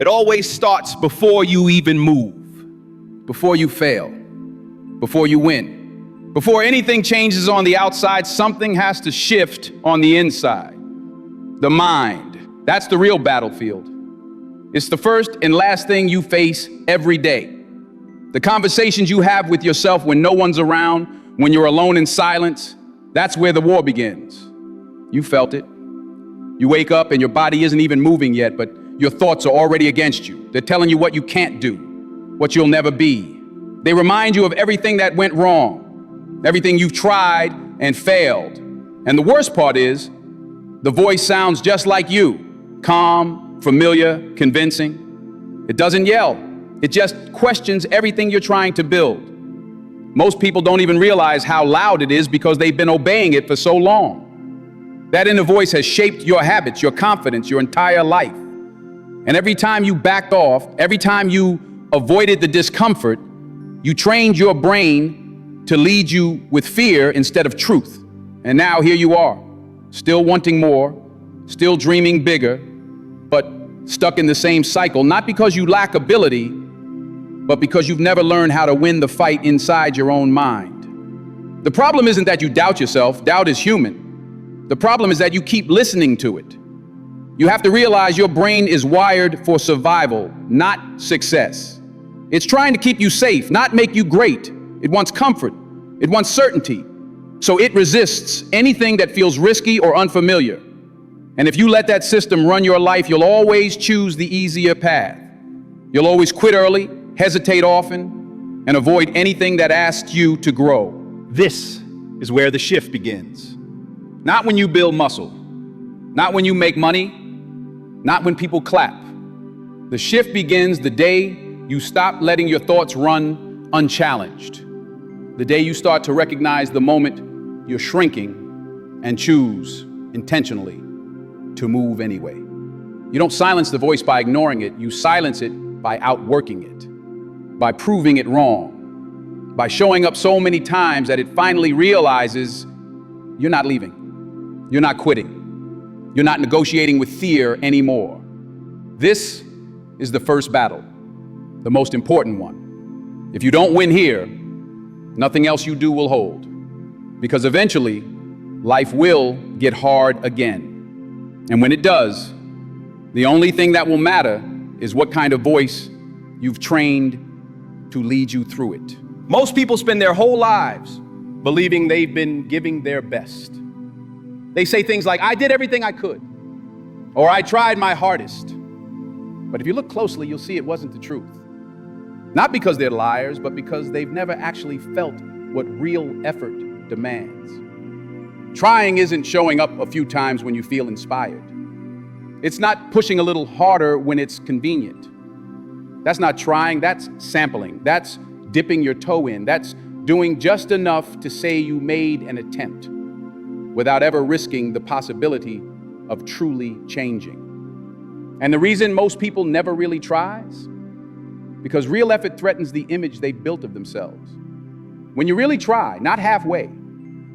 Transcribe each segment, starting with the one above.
It always starts before you even move, before you fail, before you win. Before anything changes on the outside, something has to shift on the inside. The mind, that's the real battlefield. It's the first and last thing you face every day. The conversations you have with yourself when no one's around, when you're alone in silence, that's where the war begins. You felt it. You wake up and your body isn't even moving yet, but your thoughts are already against you. They're telling you what you can't do, what you'll never be. They remind you of everything that went wrong, everything you've tried and failed. And the worst part is, the voice sounds just like you, calm, familiar, convincing. It doesn't yell. It just questions everything you're trying to build. Most people don't even realize how loud it is because they've been obeying it for so long. That inner voice has shaped your habits, your confidence, your entire life. And every time you backed off, every time you avoided the discomfort, you trained your brain to lead you with fear instead of truth. And now here you are, still wanting more, still dreaming bigger, but stuck in the same cycle, not because you lack ability, but because you've never learned how to win the fight inside your own mind. The problem isn't that you doubt yourself. Doubt is human. The problem is that you keep listening to it. You have to realize your brain is wired for survival, not success. It's trying to keep you safe, not make you great. It wants comfort. It wants certainty. So it resists anything that feels risky or unfamiliar. And if you let that system run your life, you'll always choose the easier path. You'll always quit early, hesitate often, and avoid anything that asks you to grow. This is where the shift begins. Not when you build muscle, not when you make money, not when people clap. The shift begins the day you stop letting your thoughts run unchallenged. The day you start to recognize the moment you're shrinking and choose intentionally to move anyway. You don't silence the voice by ignoring it. You silence it by outworking it, by proving it wrong, by showing up so many times that it finally realizes you're not leaving, you're not quitting, you're not negotiating with fear anymore. This is the first battle, the most important one. If you don't win here, nothing else you do will hold, because eventually life will get hard again. And when it does, the only thing that will matter is what kind of voice you've trained to lead you through it. Most people spend their whole lives believing they've been giving their best. They say things like, I did everything I could, or I tried my hardest. But if you look closely, you'll see it wasn't the truth. Not because they're liars, but because they've never actually felt what real effort demands. Trying isn't showing up a few times when you feel inspired. It's not pushing a little harder when it's convenient. That's not trying, that's sampling. That's dipping your toe in. That's doing just enough to say you made an attempt, without ever risking the possibility of truly changing. And the reason most people never really tries, because real effort threatens the image they've built of themselves. When you really try, not halfway,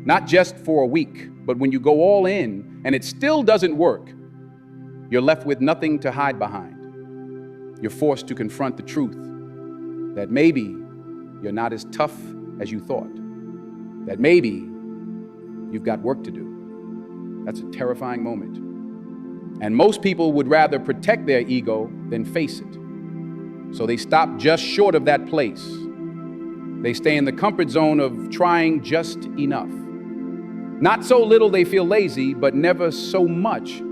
not just for a week, but when you go all in and it still doesn't work, you're left with nothing to hide behind. You're forced to confront the truth that maybe you're not as tough as you thought, that maybe you've got work to do. That's a terrifying moment. And most people would rather protect their ego than face it. So they stop just short of that place. They stay in the comfort zone of trying just enough. Not so little they feel lazy, but never so much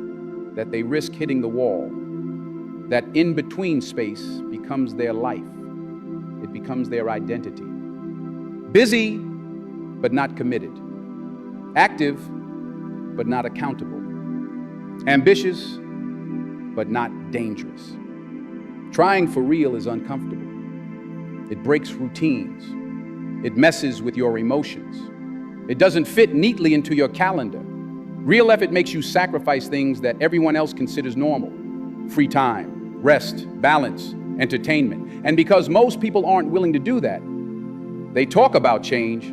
that they risk hitting the wall. That in-between space becomes their life. It becomes their identity. Busy, but not committed. Active, but not accountable. Ambitious, but not dangerous. Trying for real is uncomfortable. It breaks routines. It messes with your emotions. It doesn't fit neatly into your calendar. Real effort makes you sacrifice things that everyone else considers normal. Free time, rest, balance, entertainment. And because most people aren't willing to do that, they talk about change,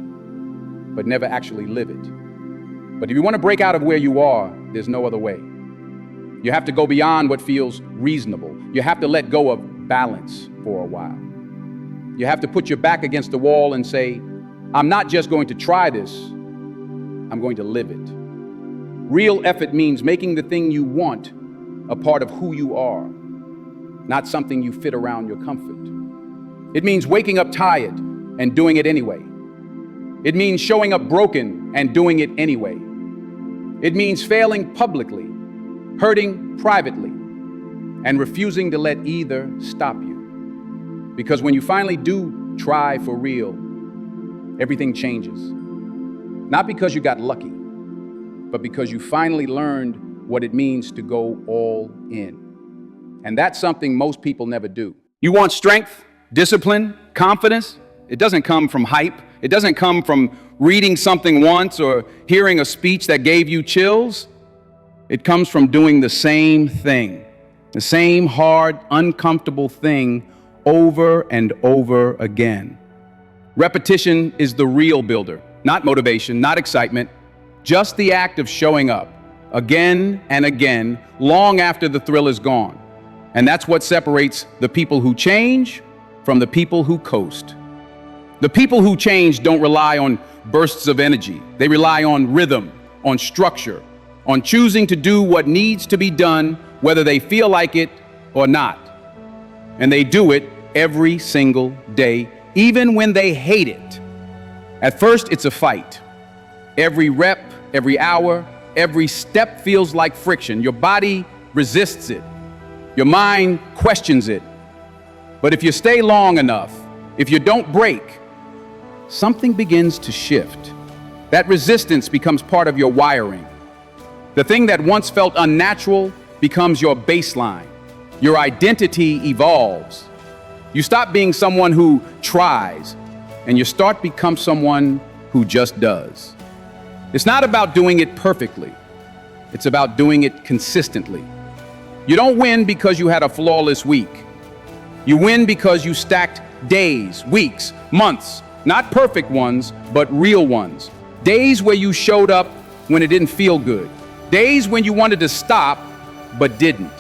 but never actually live it. But if you want to break out of where you are, there's no other way. You have to go beyond what feels reasonable. You have to let go of balance for a while. You have to put your back against the wall and say, I'm not just going to try this, I'm going to live it. Real effort means making the thing you want a part of who you are, not something you fit around your comfort. It means waking up tired and doing it anyway. It means showing up broken and doing it anyway. It means failing publicly, hurting privately, and refusing to let either stop you. Because when you finally do try for real, everything changes. Not because you got lucky, but because you finally learned what it means to go all in. And that's something most people never do. You want strength, discipline, confidence? It doesn't come from hype. It doesn't come from reading something once or hearing a speech that gave you chills. It comes from doing the same thing, the same hard, uncomfortable thing over and over again. Repetition is the real builder, not motivation, not excitement, just the act of showing up again and again, long after the thrill is gone. And that's what separates the people who change from the people who coast. The people who change don't rely on bursts of energy. They rely on rhythm, on structure, on choosing to do what needs to be done, whether they feel like it or not. And they do it every single day, even when they hate it. At first, it's a fight. Every rep, every hour, every step feels like friction. Your body resists it. Your mind questions it. But if you stay long enough, if you don't break, something begins to shift. That resistance becomes part of your wiring. The thing that once felt unnatural becomes your baseline. Your identity evolves. You stop being someone who tries, and you start to become someone who just does. It's not about doing it perfectly. It's about doing it consistently. You don't win because you had a flawless week. You win because you stacked days, weeks, months, not perfect ones, but real ones. Days where you showed up when it didn't feel good. Days when you wanted to stop, but didn't.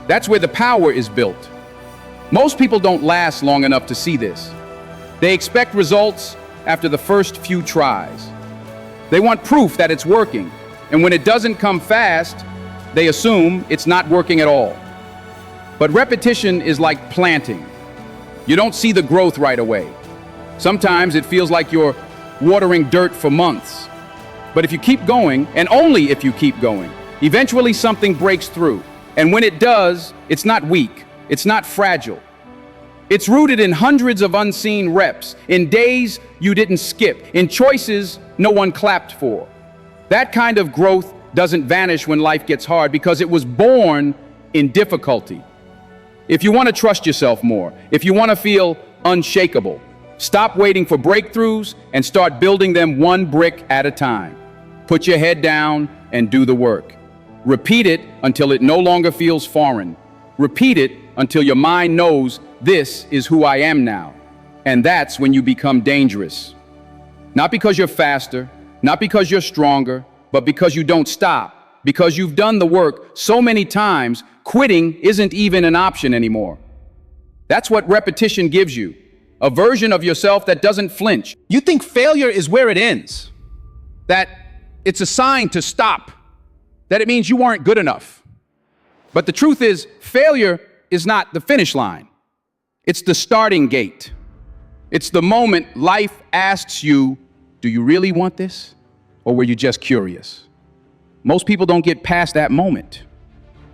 That's where the power is built. Most people don't last long enough to see this. They expect results after the first few tries. They want proof that it's working, and when it doesn't come fast, they assume it's not working at all. But repetition is like planting. You don't see the growth right away. Sometimes it feels like you're watering dirt for months. But if you keep going, and only if you keep going, eventually something breaks through. And when it does, it's not weak, it's not fragile. It's rooted in hundreds of unseen reps, in days you didn't skip, in choices no one clapped for. That kind of growth doesn't vanish when life gets hard because it was born in difficulty. If you want to trust yourself more, if you want to feel unshakable, stop waiting for breakthroughs and start building them one brick at a time. Put your head down and do the work. Repeat it until it no longer feels foreign. Repeat it until your mind knows this is who I am now. And that's when you become dangerous. Not because you're faster, not because you're stronger, but because you don't stop. Because you've done the work so many times, quitting isn't even an option anymore. That's what repetition gives you. A version of yourself that doesn't flinch. You think failure is where it ends. That it's a sign to stop. That it means you weren't good enough. But the truth is, failure is not the finish line. It's the starting gate. It's the moment life asks you, do you really want this? Or were you just curious? Most people don't get past that moment.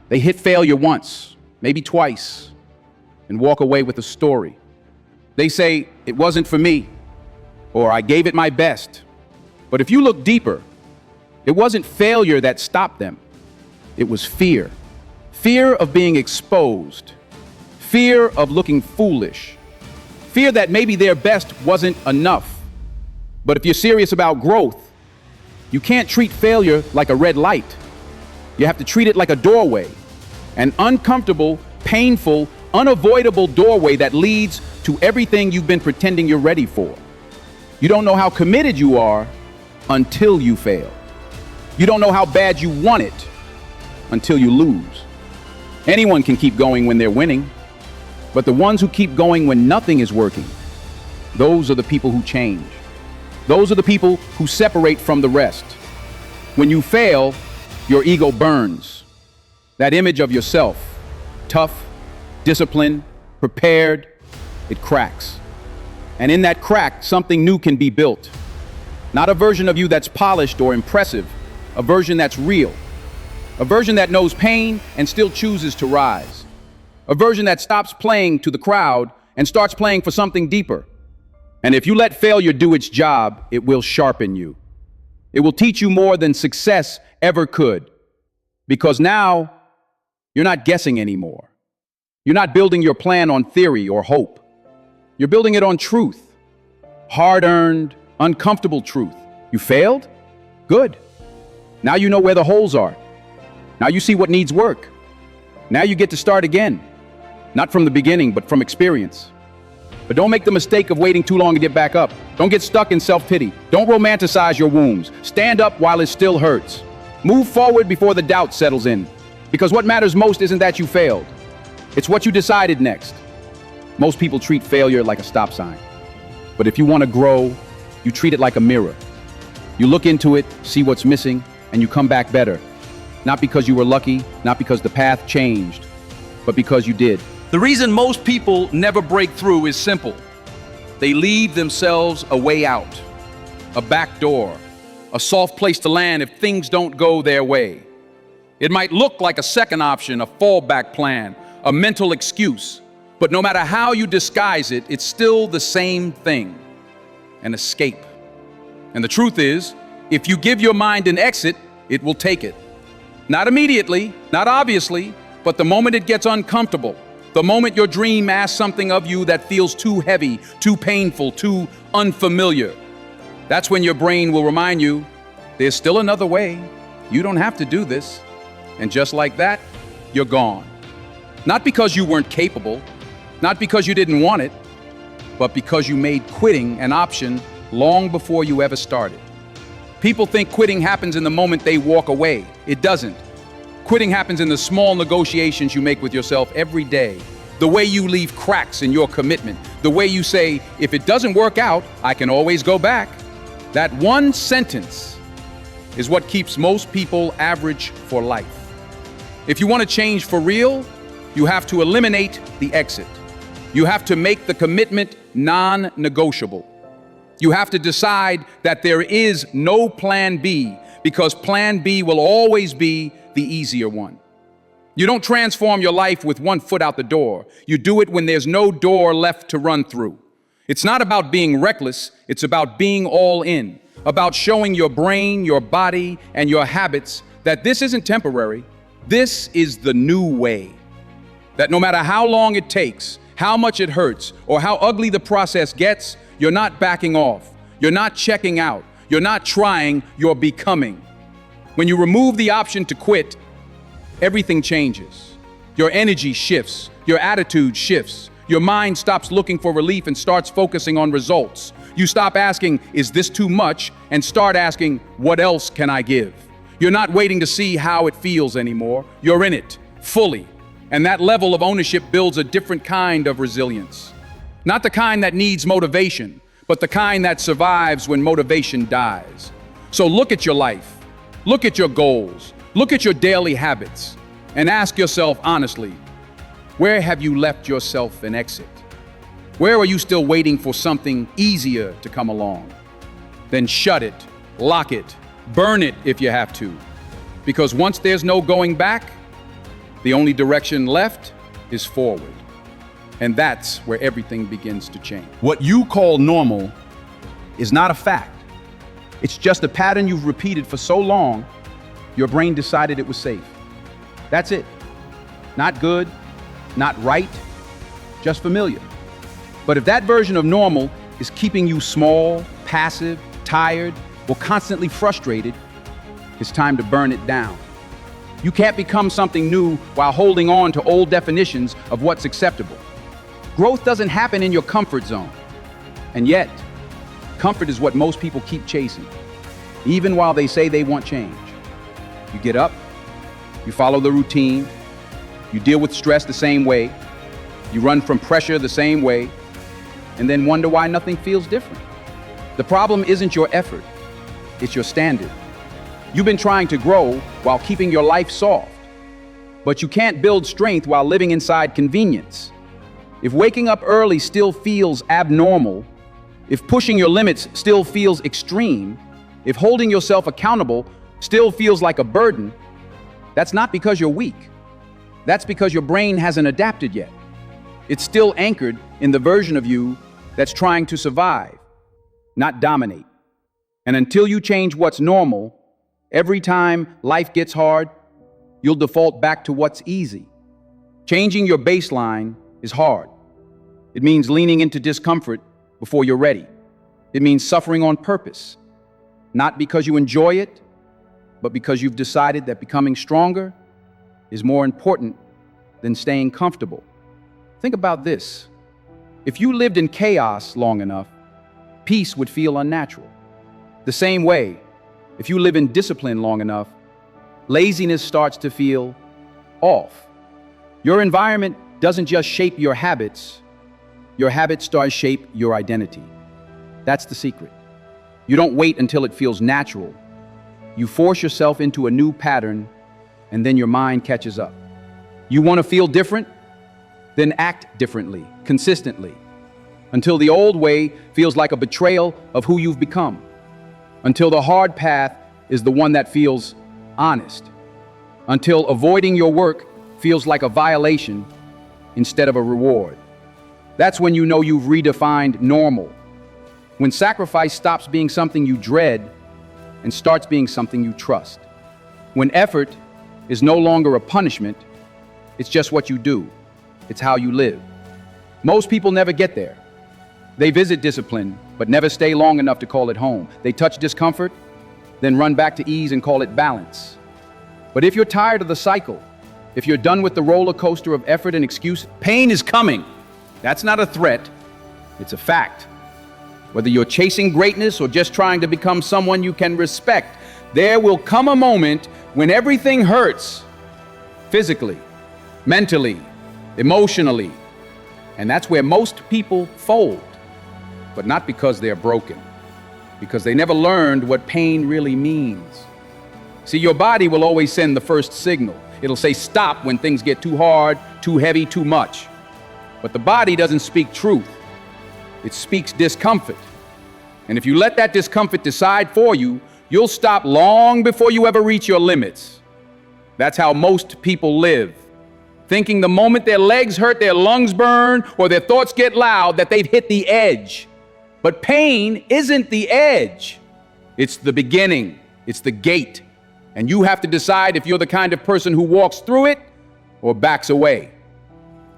They hit failure once, maybe twice, and walk away with a story. They say, it wasn't for me, or I gave it my best. But if you look deeper, it wasn't failure that stopped them. It was fear. Fear of being exposed. Fear of looking foolish. Fear that maybe their best wasn't enough. But if you're serious about growth, you can't treat failure like a red light. You have to treat it like a doorway. An uncomfortable, painful, unavoidable doorway that leads to everything you've been pretending you're ready for. You don't know how committed you are until you fail. You don't know how bad you want it until you lose. Anyone can keep going when they're winning, but the ones who keep going when nothing is working, those are the people who change. Those are the people who separate from the rest. When you fail, your ego burns. That image of yourself, tough, disciplined, prepared, it cracks. And in that crack, something new can be built. Not a version of you that's polished or impressive, a version that's real. A version that knows pain and still chooses to rise. A version that stops playing to the crowd and starts playing for something deeper. And if you let failure do its job, it will sharpen you. It will teach you more than success ever could. Because now, you're not guessing anymore. You're not building your plan on theory or hope. You're building it on truth. Hard-earned, uncomfortable truth. You failed? Good. Now you know where the holes are. Now you see what needs work. Now you get to start again. Not from the beginning, but from experience. But don't make the mistake of waiting too long to get back up. Don't get stuck in self-pity. Don't romanticize your wounds. Stand up while it still hurts. Move forward before the doubt settles in. Because what matters most isn't that you failed. It's what you decided next. Most people treat failure like a stop sign. But if you want to grow, you treat it like a mirror. You look into it, see what's missing, and you come back better. Not because you were lucky, not because the path changed, but because you did. The reason most people never break through is simple. They leave themselves a way out, a back door, a soft place to land if things don't go their way. It might look like a second option, a fallback plan, a mental excuse, but no matter how you disguise it, it's still the same thing, an escape. And the truth is, if you give your mind an exit, it will take it. Not immediately, not obviously, but the moment it gets uncomfortable, the moment your dream asks something of you that feels too heavy, too painful, too unfamiliar, that's when your brain will remind you, there's still another way. You don't have to do this. And just like that, you're gone. Not because you weren't capable, not because you didn't want it, but because you made quitting an option long before you ever started. People think quitting happens in the moment they walk away. It doesn't. Quitting happens in the small negotiations you make with yourself every day. The way you leave cracks in your commitment. The way you say, if it doesn't work out, I can always go back. That one sentence is what keeps most people average for life. If you want to change for real, you have to eliminate the exit. You have to make the commitment non-negotiable. You have to decide that there is no plan B, because plan B will always be the easier one. You don't transform your life with one foot out the door. You do it when there's no door left to run through. It's not about being reckless, it's about being all in, about showing your brain, your body, and your habits that this isn't temporary, this is the new way. That no matter how long it takes, how much it hurts, or how ugly the process gets, you're not backing off, you're not checking out, you're not trying, you're becoming. When you remove the option to quit, everything changes. Your energy shifts, your attitude shifts, your mind stops looking for relief and starts focusing on results. You stop asking, is this too much? And start asking, what else can I give? You're not waiting to see how it feels anymore. You're in it, fully. And that level of ownership builds a different kind of resilience. Not the kind that needs motivation, but the kind that survives when motivation dies. So look at your life, look at your goals, look at your daily habits, and ask yourself honestly, where have you left yourself an exit? Where are you still waiting for something easier to come along? Then shut it, lock it, burn it if you have to. Because once there's no going back, the only direction left is forward. And that's where everything begins to change. What you call normal is not a fact. It's just a pattern you've repeated for so long, your brain decided it was safe. That's it. Not good, not right, just familiar. But if that version of normal is keeping you small, passive, tired, or constantly frustrated, it's time to burn it down. You can't become something new while holding on to old definitions of what's acceptable. Growth doesn't happen in your comfort zone. And yet, comfort is what most people keep chasing, even while they say they want change. You get up, You follow the routine. You deal with stress the same way. You run from pressure the same way, and then wonder why nothing feels different. The problem isn't your effort, it's your standard. You've been trying to grow while keeping your life soft, but you can't build strength while living inside convenience. If waking up early still feels abnormal, if pushing your limits still feels extreme, if holding yourself accountable still feels like a burden, that's not because you're weak. That's because your brain hasn't adapted yet. It's still anchored in the version of you that's trying to survive, not dominate. And until you change what's normal, every time life gets hard, you'll default back to what's easy. Changing your baseline is hard. It means leaning into discomfort before you're ready. It means suffering on purpose, not because you enjoy it, but because you've decided that becoming stronger is more important than staying comfortable. Think about this. If you lived in chaos long enough, peace would feel unnatural. The same way, if you live in discipline long enough, laziness starts to feel off. Your environment doesn't just shape your habits start to shape your identity. That's the secret. You don't wait until it feels natural. You force yourself into a new pattern, and then your mind catches up. You want to feel different? Then act differently, consistently, until the old way feels like a betrayal of who you've become, until the hard path is the one that feels honest, until avoiding your work feels like a violation instead of a reward. That's when you know you've redefined normal, when sacrifice stops being something you dread and starts being something you trust, when effort is no longer a punishment, it's just what you do. It's how you live. Most people never get there. They visit discipline, but never stay long enough to call it home. They touch discomfort, then run back to ease and call it balance. But if you're tired of the cycle, if you're done with the roller coaster of effort and excuse, pain is coming. That's not a threat, it's a fact. Whether you're chasing greatness or just trying to become someone you can respect, there will come a moment when everything hurts, physically, mentally, emotionally. And that's where most people fold, but not because they're broken, because they never learned what pain really means. See, your body will always send the first signal. It'll say stop when things get too hard, too heavy, too much. But the body doesn't speak truth. It speaks discomfort. And if you let that discomfort decide for you, you'll stop long before you ever reach your limits. That's how most people live, thinking the moment their legs hurt, their lungs burn, or their thoughts get loud, that they've hit the edge. But pain isn't the edge. It's the beginning. It's the gate. And you have to decide if you're the kind of person who walks through it or backs away.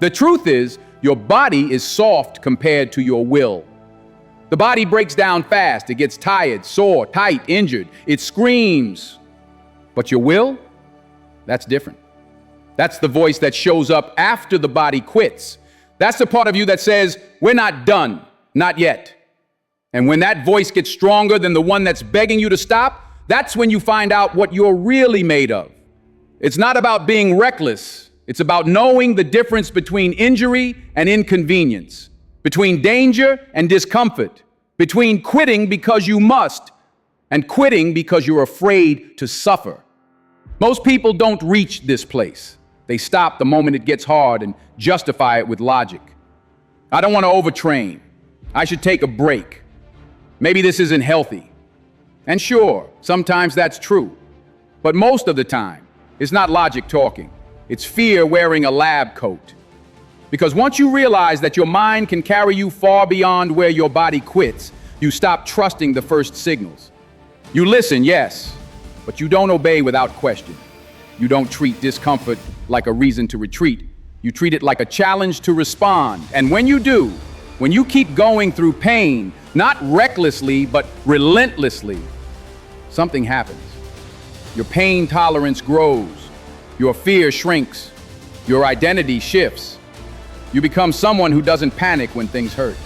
The truth is, your body is soft compared to your will. The body breaks down fast. It gets tired, sore, tight, injured. It screams. But your will? That's different. That's the voice that shows up after the body quits. That's the part of you that says, we're not done, not yet. And when that voice gets stronger than the one that's begging you to stop, that's when you find out what you're really made of. It's not about being reckless. It's about knowing the difference between injury and inconvenience, between danger and discomfort, between quitting because you must and quitting because you're afraid to suffer. Most people don't reach this place. They stop the moment it gets hard and justify it with logic. I don't want to overtrain. I should take a break. Maybe this isn't healthy. And sure, sometimes that's true. But most of the time, it's not logic talking. It's fear wearing a lab coat. Because once you realize that your mind can carry you far beyond where your body quits, you stop trusting the first signals. You listen, yes, but you don't obey without question. You don't treat discomfort like a reason to retreat. You treat it like a challenge to respond. And when you do, when you keep going through pain, not recklessly, but relentlessly, something happens. Your pain tolerance grows. Your fear shrinks. Your identity shifts. You become someone who doesn't panic when things hurt.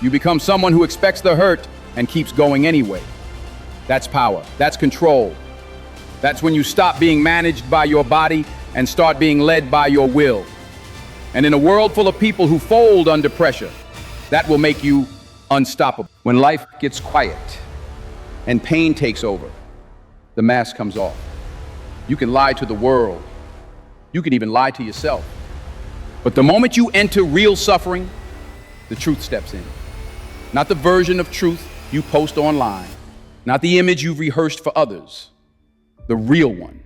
You become someone who expects the hurt and keeps going anyway. That's power. That's control. That's when you stop being managed by your body and start being led by your will. And in a world full of people who fold under pressure, that will make you unstoppable. When life gets quiet and pain takes over, the mask comes off. You can lie to the world. You can even lie to yourself. But the moment you enter real suffering, the truth steps in. Not the version of truth you post online, not the image you've rehearsed for others, the real one,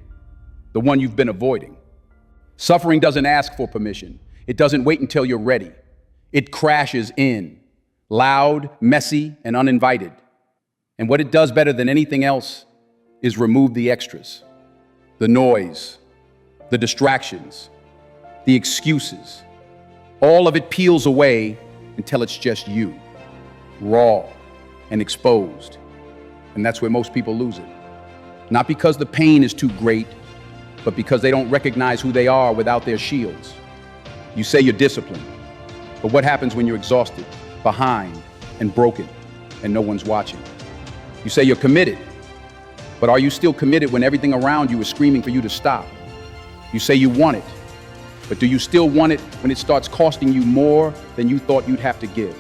the one you've been avoiding. Suffering doesn't ask for permission. It doesn't wait until you're ready. It crashes in, loud, messy, and uninvited. And what it does better than anything else is remove the extras, the noise, the distractions, the excuses. All of it peels away until it's just you, raw and exposed. And that's where most people lose it. Not because the pain is too great, but because they don't recognize who they are without their shields. You say you're disciplined, but what happens when you're exhausted, behind, and broken, and no one's watching? You say you're committed, but are you still committed when everything around you is screaming for you to stop? You say you want it, but do you still want it when it starts costing you more than you thought you'd have to give?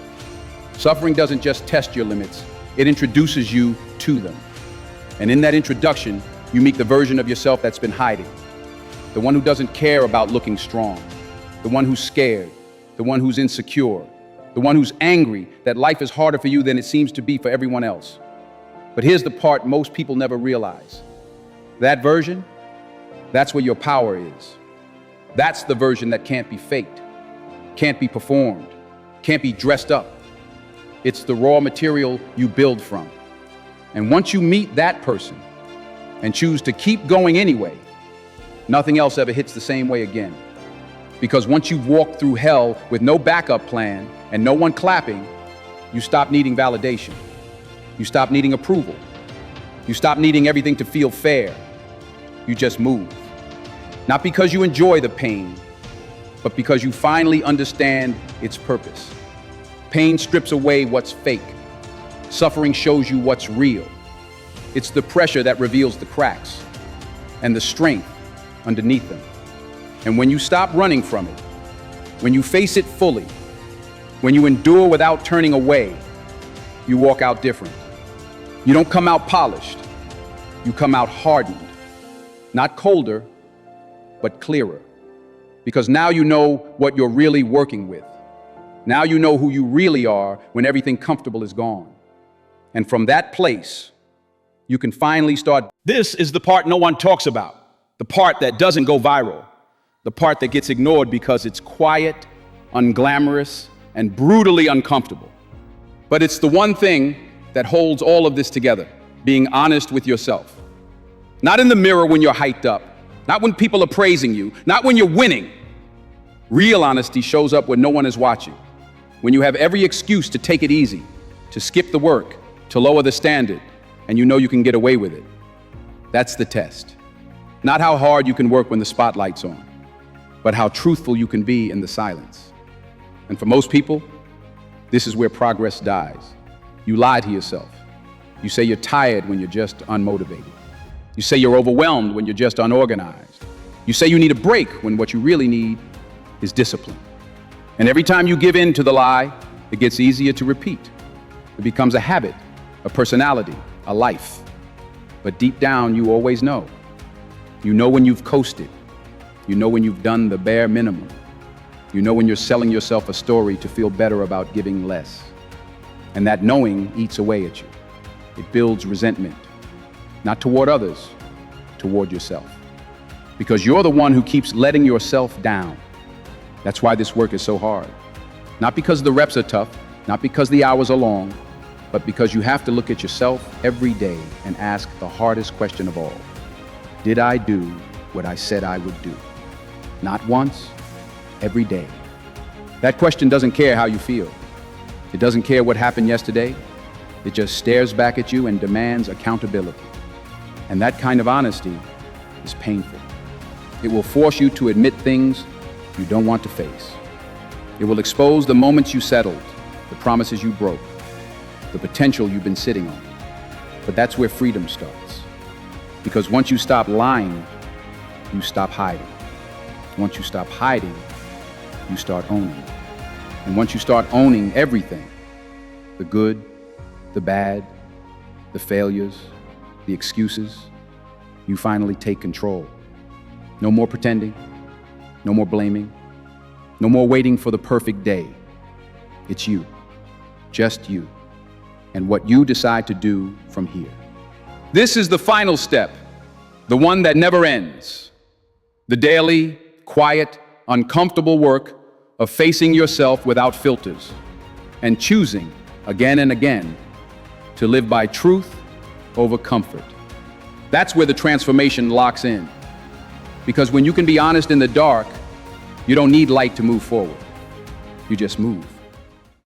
Suffering doesn't just test your limits, it introduces you to them. And in that introduction, you meet the version of yourself that's been hiding. The one who doesn't care about looking strong. The one who's scared. The one who's insecure. The one who's angry that life is harder for you than it seems to be for everyone else. But here's the part most people never realize. That version, that's where your power is. That's the version that can't be faked, can't be performed, can't be dressed up. It's the raw material you build from. And once you meet that person and choose to keep going anyway, nothing else ever hits the same way again. Because once you've walked through hell with no backup plan and no one clapping, you stop needing validation. You stop needing approval. You stop needing everything to feel fair. You just move. Not because you enjoy the pain, but because you finally understand its purpose. Pain strips away what's fake. Suffering shows you what's real. It's the pressure that reveals the cracks and the strength underneath them. And when you stop running from it, when you face it fully, when you endure without turning away, you walk out different. You don't come out polished. You come out hardened. Not colder, but clearer. Because now you know what you're really working with. Now you know who you really are when everything comfortable is gone. And from that place, you can finally start. This is the part no one talks about. The part that doesn't go viral. The part that gets ignored because it's quiet, unglamorous, and brutally uncomfortable. But it's the one thing that holds all of this together, being honest with yourself. Not in the mirror when you're hyped up, not when people are praising you, not when you're winning. Real honesty shows up when no one is watching, when you have every excuse to take it easy, to skip the work, to lower the standard, and you know you can get away with it. That's the test. Not how hard you can work when the spotlight's on, but how truthful you can be in the silence. And for most people, this is where progress dies. You lie to yourself. You say you're tired when you're just unmotivated. You say you're overwhelmed when you're just unorganized. You say you need a break when what you really need is discipline. And every time you give in to the lie, it gets easier to repeat. It becomes a habit, a personality, a life. But deep down, you always know. You know when you've coasted. You know when you've done the bare minimum. You know when you're selling yourself a story to feel better about giving less. And that knowing eats away at you. It builds resentment, not toward others, toward yourself. Because you're the one who keeps letting yourself down. That's why this work is so hard. Not because the reps are tough, not because the hours are long, but because you have to look at yourself every day and ask the hardest question of all. Did I do what I said I would do? Not once, every day. That question doesn't care how you feel. It doesn't care what happened yesterday. It just stares back at you and demands accountability. And that kind of honesty is painful. It will force you to admit things you don't want to face. It will expose the moments you settled, the promises you broke, the potential you've been sitting on. But that's where freedom starts. Because once you stop lying, you stop hiding. Once you stop hiding, you start owning. And once you start owning everything, the good, the bad, the failures, the excuses, you finally take control. No more pretending, no more blaming, no more waiting for the perfect day. It's you, just you, and what you decide to do from here. This is the final step, the one that never ends. The daily, quiet, uncomfortable work of facing yourself without filters and choosing again and again to live by truth over comfort. That's where the transformation locks in. Because when you can be honest in the dark, you don't need light to move forward. You just move.